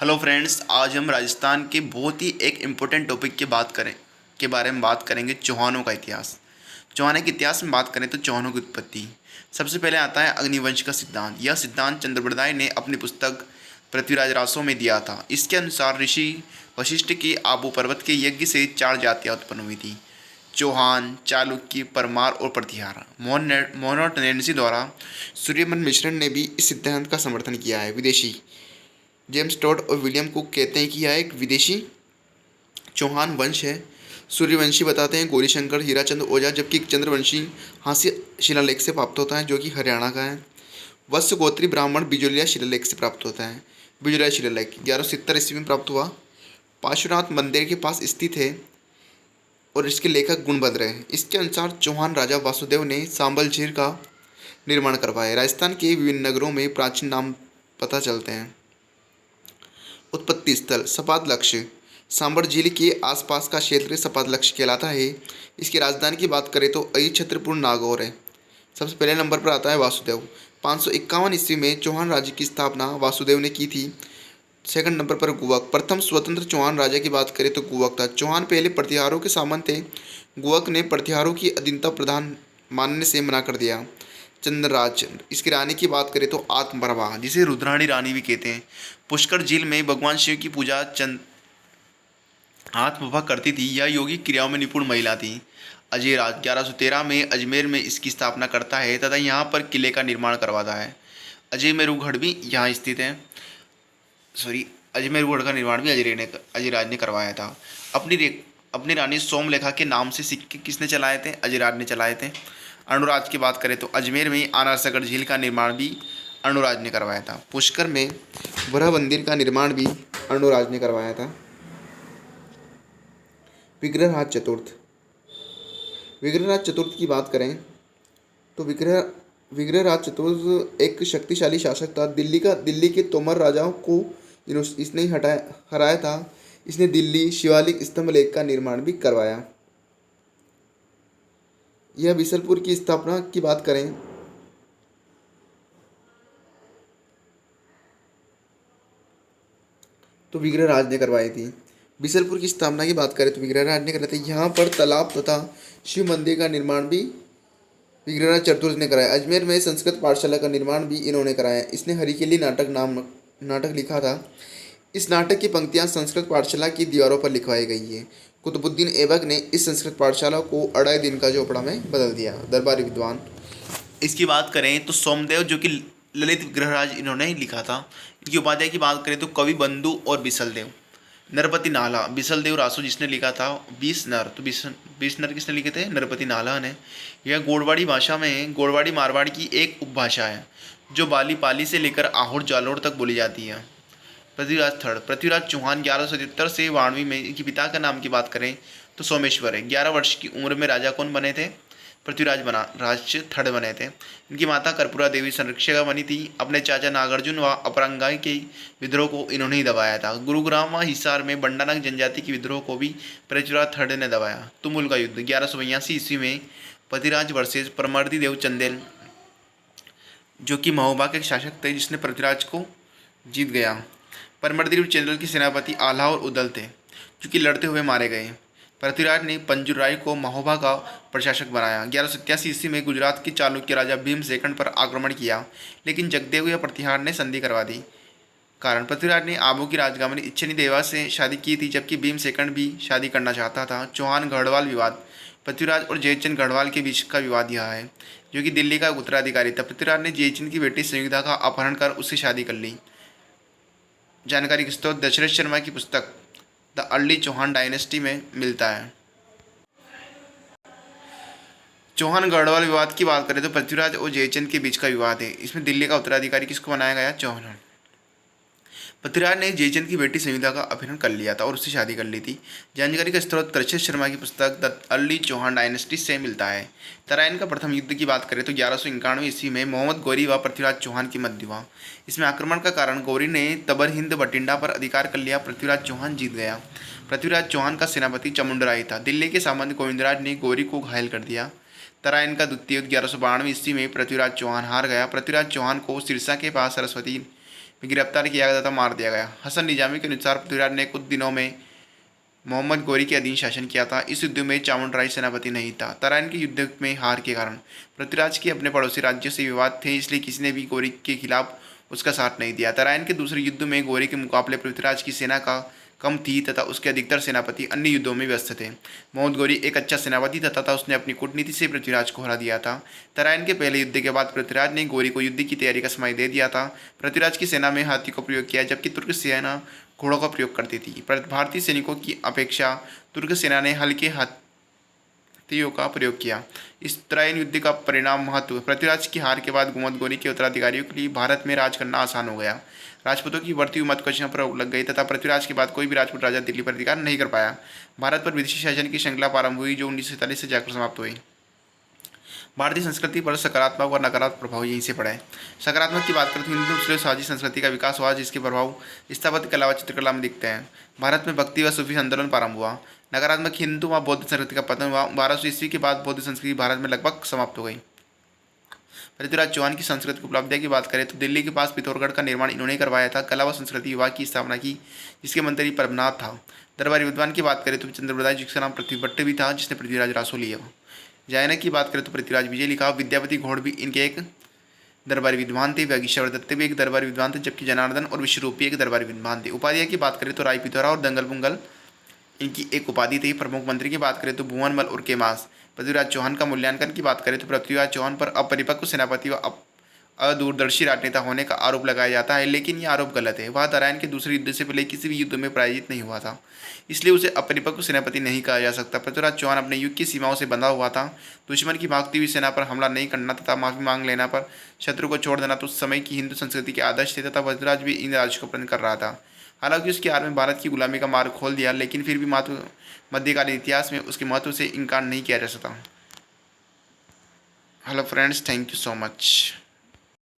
Hello friends, आज हम राजस्थान के बहुत ही एक इम्पोर्टेंट टॉपिक के बारे में बात करेंगे, चौहानों का इतिहास। चौहानों के इतिहास में बात करें तो चौहानों की उत्पत्ति सबसे पहले आता है अग्निवंश का सिद्धांत। यह सिद्धांत चंद्रबरदाई ने अपनी पुस्तक पृथ्वीराज रासो में दिया था। इसके अनुसार ऋषि वशिष्ठ की आबू पर्वत के यज्ञ से 4 जातियाँ उत्पन्न हुई थी: चौहान, चालुक्य, परमार और प्रतिहार। मोहन और टेनेंसी द्वारा सूर्यमन मिश्रण ने भी इस सिद्धांत का समर्थन किया है। विदेशी जेम्स टॉड और विलियम कुक कहते हैं कि यह एक विदेशी चौहान वंश है। सूर्यवंशी बताते हैं गौरीशंकर हीराचंद ओझा, जबकि चंद्रवंशी हास्य शिलालेख से प्राप्त होता है जो कि हरियाणा का है। वत्स गोत्री ब्राह्मण बिजोलिया शिलालेख से प्राप्त होता है। बिजोलिया शिलालेख 1170 ईस्वी में प्राप्त हुआ। पार्श्वनाथ मंदिर के पास स्थित है और इसके लेखक गुणभद्र है। इसके अनुसार चौहान राजा वासुदेव ने सांबल झील का निर्माण करवाया। राजस्थान के विभिन्न नगरों में प्राचीन नाम पता चलते हैं। उत्पत्ति स्थल सपाद लक्ष्य सांबर झील के आसपास का क्षेत्र सपाद लक्ष्य कहलाता है। इसकी राजधानी की बात करें तो अई छत्रपुर नागौर है। सबसे पहले नंबर पर आता है वासुदेव। 551 ईस्वी में चौहान राज्य की स्थापना वासुदेव ने की थी। सेकंड नंबर पर गुवक। प्रथम स्वतंत्र चौहान राजा की बात करें तो गुवक था। चौहान पहले प्रतिहारों के सामंत थे। गुवक ने प्रतिहारों की अधीनता प्रधान मानने से मना कर दिया। चंद्रराज, इसकी रानी की बात करें तो आत्मप्रभा, जिसे रुद्राणी रानी भी कहते हैं। पुष्कर झील में भगवान शिव की पूजा आत्मप्रभा करती थी। यह योगिक क्रियाओं में निपुण महिला थी। अजयराज 1113 में अजमेर में इसकी स्थापना करता है तथा यहाँ पर किले का निर्माण करवाता है। अजयमेरुगढ़ भी यहाँ स्थित है। अजमेरुगढ़ का निर्माण भी अजयराज ने करवाया था। अपनी रानी सोमलेखा के नाम से सिक्के किसने चलाए थे? अजयराज ने चलाए थे। अणुराज की बात करें तो अजमेर में आनारसगढ़ झील का निर्माण भी अणुराज ने करवाया था। पुष्कर में वराह मंदिर का निर्माण भी अणुराज ने करवाया था। विग्रहराज चतुर्थ। विग्रहराज चतुर्थ की बात करें तो विग्रहराज चतुर्थ एक शक्तिशाली शासक था। दिल्ली के तोमर राजाओं को इसने हराया था। इसने दिल्ली शिवालिक स्तंभ लेख का निर्माण भी करवाया। यह बिसलपुर की स्थापना की बात करें तो विग्रहराज ने करवाई थी। बिसलपुर की स्थापना की बात करें तो विग्रहराज ने कराया था। यहाँ पर तालाब तथा शिव मंदिर का निर्माण भी विग्रहराज चतुर्थ ने कराया। अजमेर में संस्कृत पाठशाला का निर्माण भी इन्होंने कराया। इसने हरिकेली नाटक लिखा था। इस नाटक की पंक्तियाँ संस्कृत पाठशाला की दीवारों पर लिखवाई गई है। कुतुबुद्दीन ऐबक ने इस संस्कृत पाठशाला को अढ़ाई दिन का झोपड़ा में बदल दिया। दरबारी विद्वान इसकी बात करें तो सोमदेव, जो कि ललित विग्रहराज इन्होंने लिखा था। इनकी उपाध्याय की बात करें तो कवि बंधु और बिसलदेव। नरपति नाला बिसलदेव रासो जिसने लिखा था। 20 नर, तो 20 नर किसने लिखे थे? नरपति नाला ने। यह गोड़वाड़ी भाषा में गोड़वाड़ी मारवाड़ की एक उपभाषा है जो बाली पाली से लेकर आहोर जालोर तक बोली जाती है। पृथ्वीराज थर्ड। पृथ्वीराज चौहान 1177 से 92 में। इनके पिता का नाम की बात करें तो सोमेश्वर है। 11 वर्ष की उम्र में राजा कौन बने थे? राज थर्ड बने थे। इनकी माता कर्पूरा देवी संरक्षिका बनी थी। अपने चाचा नागार्जुन व अपरंगाई के विद्रोह को इन्होंने ही दबाया था। गुरुग्राम व हिसार में बंडानक जनजाति के विद्रोह को भी पृथ्वीराज थर्ड ने दबाया। तुमुल का युद्ध 1182 ईस्वी में पृथ्वीराज वर्सेज परमर्दी देव चंदेल, जो कि महोबा के शासक थे, जिसने पृथ्वीराज को जीत गया। परमर्दी चंदेल की सेनापति आल्हा और उदल थे, जो कि लड़ते हुए मारे गए। पृथ्वीराज ने पंजुराई को महोबा का प्रशासक बनाया। 1187 ईस्वी में गुजरात के चालुक्य राजा भीमसेकंड पर आक्रमण किया, लेकिन जगदेव या प्रतिहार ने संधि करवा दी। कारण पृथ्वीराज ने आबू की राजगामी इच्छनी देवा से शादी की थी, जबकि भीमसेकंड भी शादी करना चाहता था। चौहान गढ़वाल विवाद। पृथ्वीराज और जयचंद गढ़वाल के बीच का विवाद यह है, जो कि दिल्ली का उत्तराधिकारी था। पृथ्वीराज ने जयचंद की बेटी संयुक्ता का अपहरण कर उससे शादी कर ली। जानकारी किस तो दशरथ शर्मा की पुस्तक द अर्ली चौहान डायनेस्टी में मिलता है। चौहान गढ़वाल विवाद की बात करें तो पृथ्वीराज और जयचंद के बीच का विवाद है। इसमें दिल्ली का उत्तराधिकारी किसको बनाया गया? चौहान। पृथ्वीराज ने जयचंद की बेटी संयुक्ता का अपहरण कर लिया था और उससे शादी कर ली थी। जानकारी का स्रोत दशरथ शर्मा की पुस्तक द अर्ली चौहान डायनेस्टी से मिलता है। तराइन का प्रथम युद्ध की बात करें तो 1191 ईस्वी में मोहम्मद गौरी व पृथ्वीराज चौहान की मध्य हुआ। इसमें आक्रमण का कारण गौरी ने तबर हिंद बठिंडा पर अधिकार कर लिया। पृथ्वीराज चौहान जीत गया। पृथ्वीराज चौहान का सेनापति चामुंडराय था। दिल्ली के सामंत गोविंदराज ने गौरी को घायल कर दिया। तराइन का द्वितीय युद्ध 1192 ईस्वी में पृथ्वीराज चौहान हार गया। पृथ्वीराज चौहान को सिरसा के पास सरस्वती गिरफ्तार किया गया तथा मार दिया गया। हसन निजामी के अनुसार पृथ्वीराज ने कुछ दिनों में मोहम्मद गौरी के अधीन शासन किया था। इस युद्ध में चामुंडराय सेनापति नहीं था। तराइन के युद्ध में हार के कारण पृथ्वीराज के अपने पड़ोसी राज्यों से विवाद थे, इसलिए किसी ने भी गौरी के खिलाफ उसका साथ नहीं दिया। तराइन के दूसरे युद्ध में गौरी के मुकाबले पृथ्वीराज की सेना का कम थी तथा उसके अधिकतर सेनापति अन्य युद्धों में व्यस्त थे। मोहम्मद गौरी एक अच्छा सेनापति था उसने अपनी कूटनीति से पृथ्वीराज को हरा दिया था। तराइन के पहले युद्ध के बाद पृथ्वीराज ने गौरी को युद्ध की तैयारी का समय दे दिया था। पृथ्वीराज की सेना में हाथी का प्रयोग किया, जबकि तुर्क सेना घोड़ों का प्रयोग करती थी। भारतीय सैनिकों की अपेक्षा तुर्क सेना ने हल्के हाथियों का प्रयोग किया। इस तराइन युद्ध का परिणाम महत्व: पृथ्वीराज की हार के बाद मोहम्मद गौरी के उत्तराधिकारियों के लिए भारत में राज करना आसान हो गया। राजपूतों की बढ़ती हुई महत्वाकांक्षा पर रोक लग गई तथा पृथ्वीराज के बाद कोई भी राजपूत राजा दिल्ली पर अधिकार नहीं कर पाया। भारत पर विदेशी शासन की श्रृंखला प्रारंभ हुई, जो 1947 से जाकर समाप्त हुई। भारतीय संस्कृति पर सकारात्मक और नकारात्मक प्रभाव यहीं से पड़ा है। सकारात्मक की बात करें तो हिंदू मुस्लिम साझी संस्कृति का विकास हुआ, जिसके प्रभाव स्थापत्य कला व चित्रकला में दिखते हैं। भारत में भक्ति व सूफी आंदोलन प्रारंभ हुआ। नकारात्मक: हिंदू व बौद्ध संस्कृति का पतन हुआ। 1200 ईस्वी के बाद बौद्ध संस्कृति भारत में लगभग समाप्त हो गई। पृथ्वीराज चौहान की सांस्कृतिक उपलब्धियों की बात करें तो दिल्ली के पास पिथौरागढ़ का निर्माण इन्होंने करवाया था। कला व संस्कृति विभाग की स्थापना की, जिसके मंत्री पद्मनाथ था। दरबारी विद्वान की बात करें तो चंद्रप्रदाय, जिसका नाम पृथ्वीभट्ट भी था, जिसने पृथ्वीराज रासो लिया। जैन की बात करें तो पृथ्वीराज विजय लिखा। विद्यापति घोड़ भी इनके एक दरबारी विद्वान थे। वागीश्वर दत्त भी एक दरबारी विद्वान थे, जबकि जनार्दन और विश्वरूप भी एक दरबारी विद्वान थे। उपाधियाँ की बात करें तो राय पिथौरा और दंगल बुंगल इनकी एक उपाधि थी। प्रमुख मंत्री की बात करें तो भुवनमल और केमास। पृथ्वीराज चौहान का मूल्यांकन की बात करें तो पृथ्वीराज चौहान पर अपरिपक्व सेनापति व अदूरदर्शी राजनेता होने का आरोप लगाया जाता है, लेकिन यह आरोप गलत है। वह तराइन के दूसरे युद्ध से पहले किसी भी युद्ध में पराजित नहीं हुआ था, इसलिए उसे अपरिपक्व सेनापति नहीं कहा जा सकता। पृथ्वीराज चौहान अपने युग की सीमाओं से बंधा हुआ था। दुश्मन की भागती हुई सेना पर हमला नहीं करना तथा माफी मांग लेना पर शत्रु को छोड़ देना तो उस समय की हिंदू संस्कृति के आदर्श थे तथा पृथ्वीराज भी इन राज्य को प्रण कर रहा था। हालांकि उसकी हार में भारत की गुलामी का मार्ग खोल दिया, लेकिन फिर भी मध्यकालीन इतिहास में उसके महत्व से इनकार नहीं किया जा सकता। Hello friends, thank you so much.